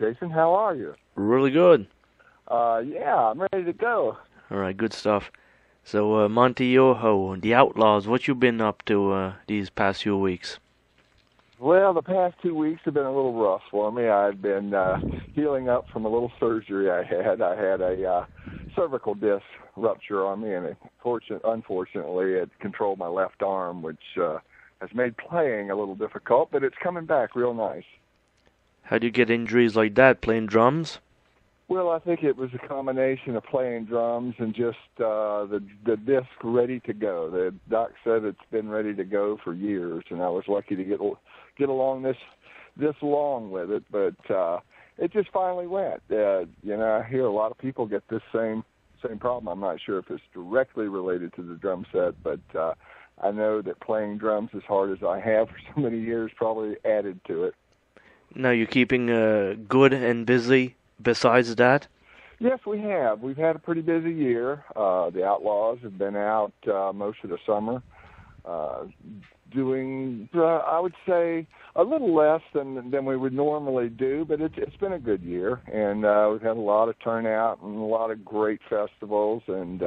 Jason, how are you? Really good. Yeah, I'm ready to go. All right, good stuff. So, Monte Yoho, the Outlaws, what you been up to these past few weeks? Well, the past 2 weeks have been a little rough for me. I've been healing up from a little surgery I had. I had a cervical disc rupture on me, and unfortunately, it controlled my left arm, which has made playing a little difficult, but it's coming back real nice. How do you get injuries like that, playing drums? Well, I think it was a combination of playing drums and just the disc ready to go. The doc said it's been ready to go for years, and I was lucky to get along this long with it. But it just finally went. I hear a lot of people get this same problem. I'm not sure if it's directly related to the drum set, but I know that playing drums as hard as I have for so many years probably added to it. Now you're keeping good and busy. Besides that? Yes, we have. We've had a pretty busy year. The Outlaws have been out most of the summer doing, I would say, a little less than we would normally do, but it's been a good year. And we've had a lot of turnout and a lot of great festivals. And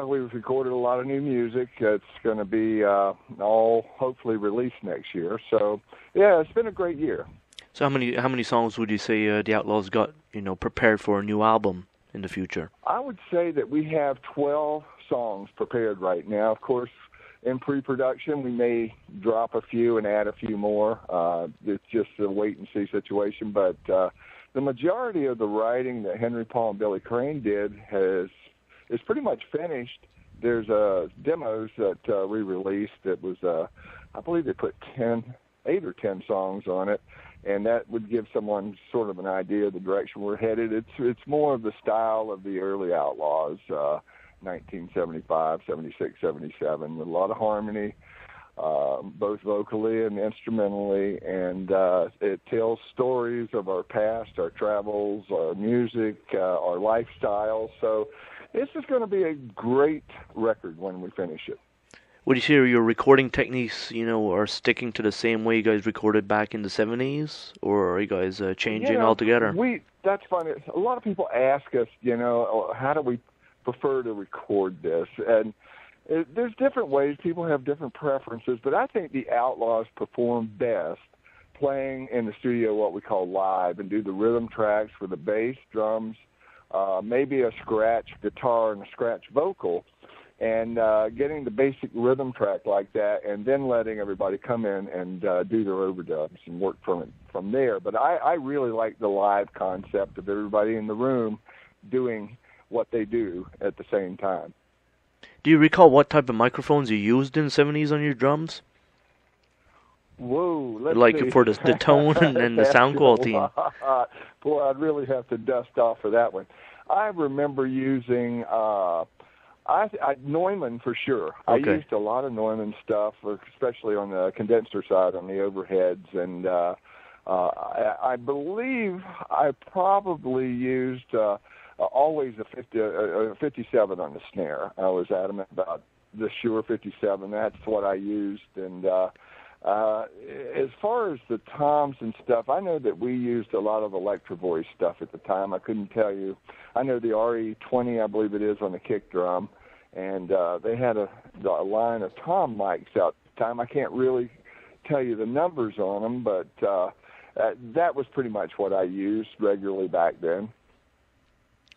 we've recorded a lot of new music. It's going to be all hopefully released next year. So, yeah, it's been a great year. So how many songs would you say the Outlaws got, prepared for a new album in the future? I would say that we have 12 songs prepared right now. Of course, in pre-production, we may drop a few and add a few more. It's just a wait-and-see situation. But the majority of the writing that Henry Paul and Billy Crane did is pretty much finished. There's demos that we released that was, I believe they put 8 or 10 songs on it. And that would give someone sort of an idea of the direction we're headed. It's more of the style of the early Outlaws, 1975, 76, 77, with a lot of harmony, both vocally and instrumentally. And it tells stories of our past, our travels, our music, our lifestyle. So this is going to be a great record when we finish it. Would you say your recording techniques, are sticking to the same way you guys recorded back in the 70s? Or are you guys changing altogether? That's funny. A lot of people ask us, how do we prefer to record this? And there's different ways. People have different preferences. But I think the Outlaws perform best playing in the studio what we call live and do the rhythm tracks with the bass, drums, maybe a scratch guitar and a scratch vocal. And getting the basic rhythm track like that, and then letting everybody come in and do their overdubs and work from there. But I really like the live concept of everybody in the room doing what they do at the same time. Do you recall what type of microphones you used in the 70s on your drums? Whoa, let's see. For the tone and the sound quality. Boy, I'd really have to dust off for that one. I remember using... Neumann for sure. Okay. I used a lot of Neumann stuff, especially on the condenser side on the overheads, and I believe I probably used always a 57 on the snare. I was adamant about the Shure 57. That's what I used, and as far as the toms and stuff, I know that we used a lot of Electro Voice stuff at the time. I couldn't tell you. I know the RE20, I believe it is, on the kick drum, and they had a line of tom mics out at the time. I can't really tell you the numbers on them, but that was pretty much what I used regularly back then.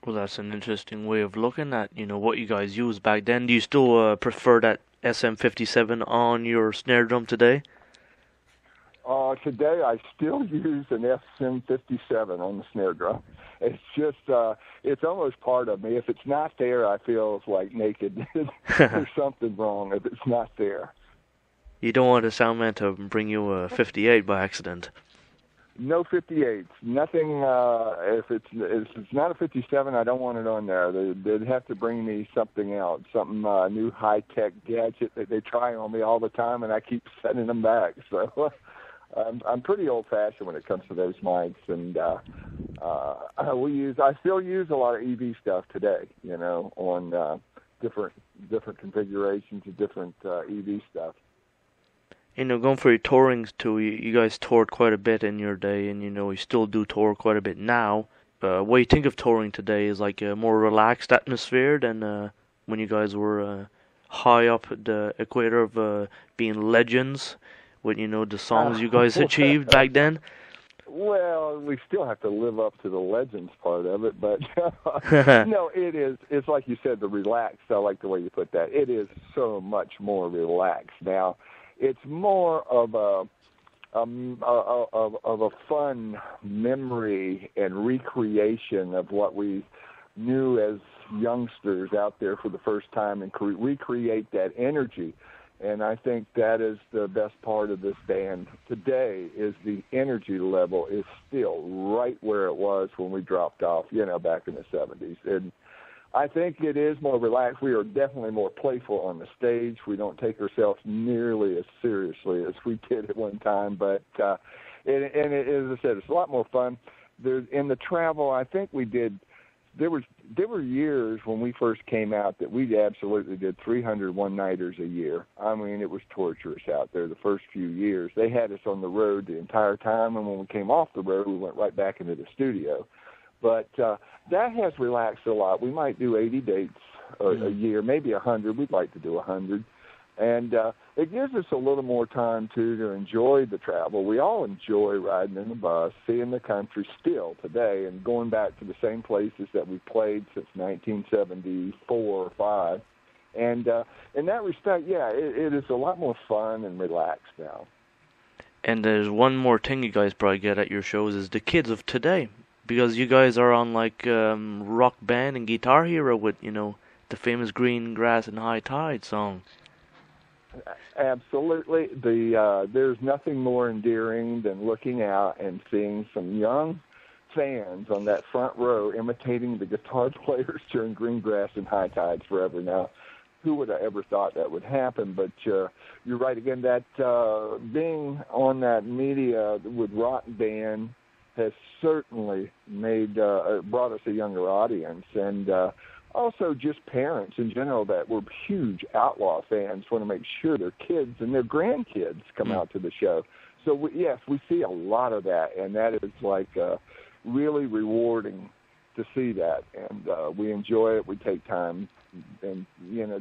Well, that's an interesting way of looking at, what you guys used back then. Do you still prefer that SM57 on your snare drum today? Today I still use an SM57 on the snare drum. It's just, it's almost part of me. If it's not there, I feel like naked. There's something wrong if it's not there. You don't want a sound man to bring you a 58 by accident. No 58s. Nothing. If it's not a 57, I don't want it on there. They'd have to bring me something else, some new high-tech gadget that they try on me all the time, and I keep sending them back. So I'm pretty old-fashioned when it comes to those mics, and I still use a lot of EV stuff today. On different configurations of different EV stuff. Going for your tourings too, you guys toured quite a bit in your day, and you still do tour quite a bit now. What you think of touring today is like a more relaxed atmosphere than when you guys were high up at the equator of being legends with the songs you guys achieved back then. Well, we still have to live up to the legends part of it, but no, it is. It's like you said, the relaxed. I like the way you put that. It is so much more relaxed now. It's more of a fun memory and recreation of what we knew as youngsters out there for the first time, and recreate that energy. And I think that is the best part of this band today, is the energy level is still right where it was when we dropped off, back in the 70s. And I think it is more relaxed. We are definitely more playful on the stage. We don't take ourselves nearly as seriously as we did at one time. But, as I said, it's a lot more fun. In the travel, I think we did. There were years when we first came out that we absolutely did 300 one-nighters a year. I mean, it was torturous out there the first few years. They had us on the road the entire time, and when we came off the road, we went right back into the studio. But that has relaxed a lot. We might do 80 dates a year, maybe 100. We'd like to do 100. And it gives us a little more time, too, to enjoy the travel. We all enjoy riding in the bus, seeing the country still today, and going back to the same places that we played since 1974 or 5. And in that respect, yeah, it is a lot more fun and relaxed now. And there's one more thing you guys probably get at your shows is the kids of today. Because you guys are on like Rock Band and Guitar Hero with, the famous Green Grass and High Tide song. Absolutely. There's nothing more endearing than looking out and seeing some young fans on that front row imitating the guitar players during Green Grass and High Tides Forever. Now, who would have ever thought that would happen? But you're right again. That being on that media with Rock Band has certainly brought us a younger audience, and also just parents in general that were huge Outlaw fans want to make sure their kids and their grandkids come out to the show. So, we see a lot of that, and that is like really rewarding to see that. And we enjoy it. We take time and,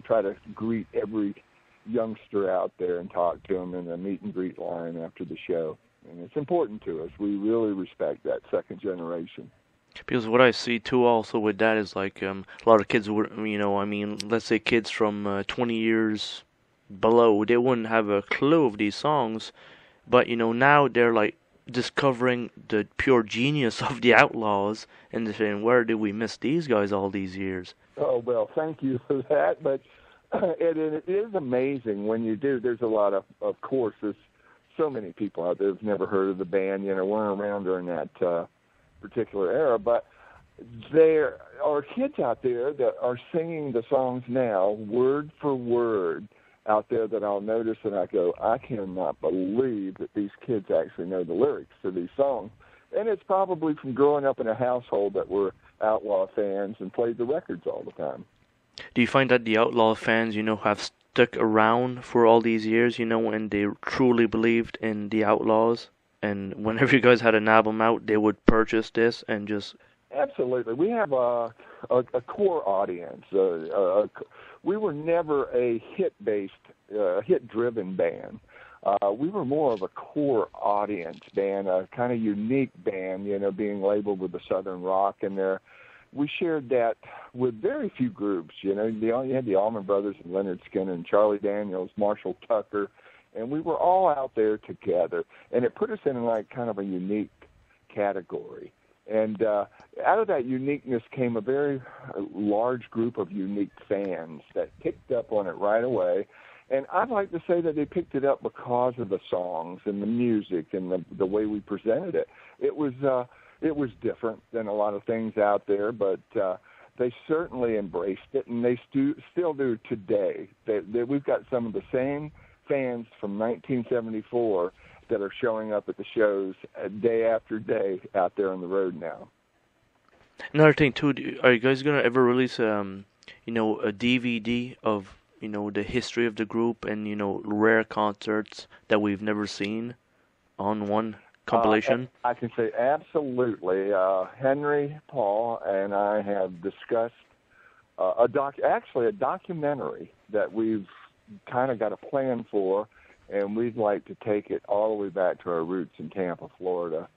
try to greet every youngster out there and talk to them in a meet and greet line after the show. And it's important to us. We really respect that second generation. Because what I see too also with that is like a lot of kids were, let's say kids from 20 years below, they wouldn't have a clue of these songs. But, now they're like discovering the pure genius of the Outlaws and they're saying, where did we miss these guys all these years? Oh, well, thank you for that. But it is amazing when you do. There's a lot of courses. So many people out there have never heard of the band, weren't around during that particular era. But there are kids out there that are singing the songs now, word for word, out there that I'll notice and I go, I cannot believe that these kids actually know the lyrics to these songs. And it's probably from growing up in a household that were Outlaw fans and played the records all the time. Do you find that the Outlaw fans, have stuck around for all these years, and they truly believed in the Outlaws? And whenever you guys had an album out, they would purchase this and just... Absolutely. We have a core audience. We were never a hit-based, hit-driven band. We were more of a core audience band, a kind of unique band, being labeled with the Southern Rock. And we shared that with very few groups. You had the Allman Brothers and Leonard Skinner and Charlie Daniels, Marshall Tucker, and we were all out there together. And it put us in like kind of a unique category. And out of that uniqueness came a very large group of unique fans that picked up on it right away. And I'd like to say that they picked it up because of the songs and the music and the way we presented it. It was different than a lot of things out there, but they certainly embraced it, and they still do today. We've got some of the same fans from 1974 that are showing up at the shows day after day out there on the road now. Another thing too, are you guys gonna ever release a DVD of the history of the group and, rare concerts that we've never seen on one compilation? I can say absolutely. Henry, Paul, and I have discussed a documentary that we've kind of got a plan for, and we'd like to take it all the way back to our roots in Tampa, Florida,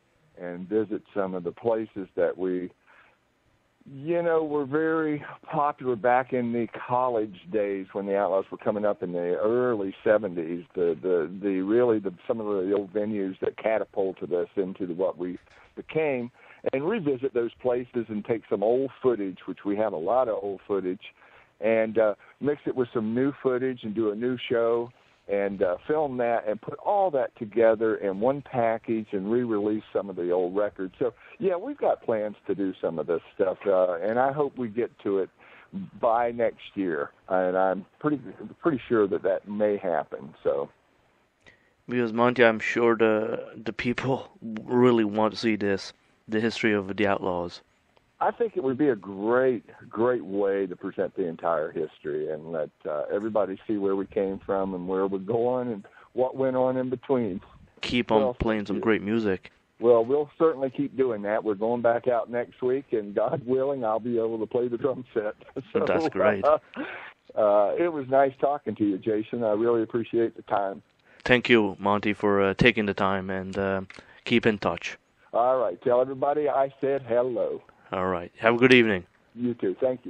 and visit some of the places that we, were very popular back in the college days when the Outlaws were coming up in the early 70s. Some of the old venues that catapulted us into what we became, and revisit those places and take some old footage, which we have a lot of old footage, and mix it with some new footage and do a new show and film that and put all that together in one package and re-release some of the old records. So, yeah, we've got plans to do some of this stuff, and I hope we get to it by next year, and I'm pretty sure that may happen. So, because Monte, I'm sure the people really want to see this, the history of the Outlaws. I think it would be a great way to present the entire history and let everybody see where we came from and where we're going and what went on in between. Keep on playing some great music. Well, we'll certainly keep doing that. We're going back out next week, and God willing, I'll be able to play the drum set. So, that's great. It was nice talking to you, Jason. I really appreciate the time. Thank you, Monte, for taking the time, and keep in touch. All right. Tell everybody I said hello. All right. Have a good evening. You too. Thank you.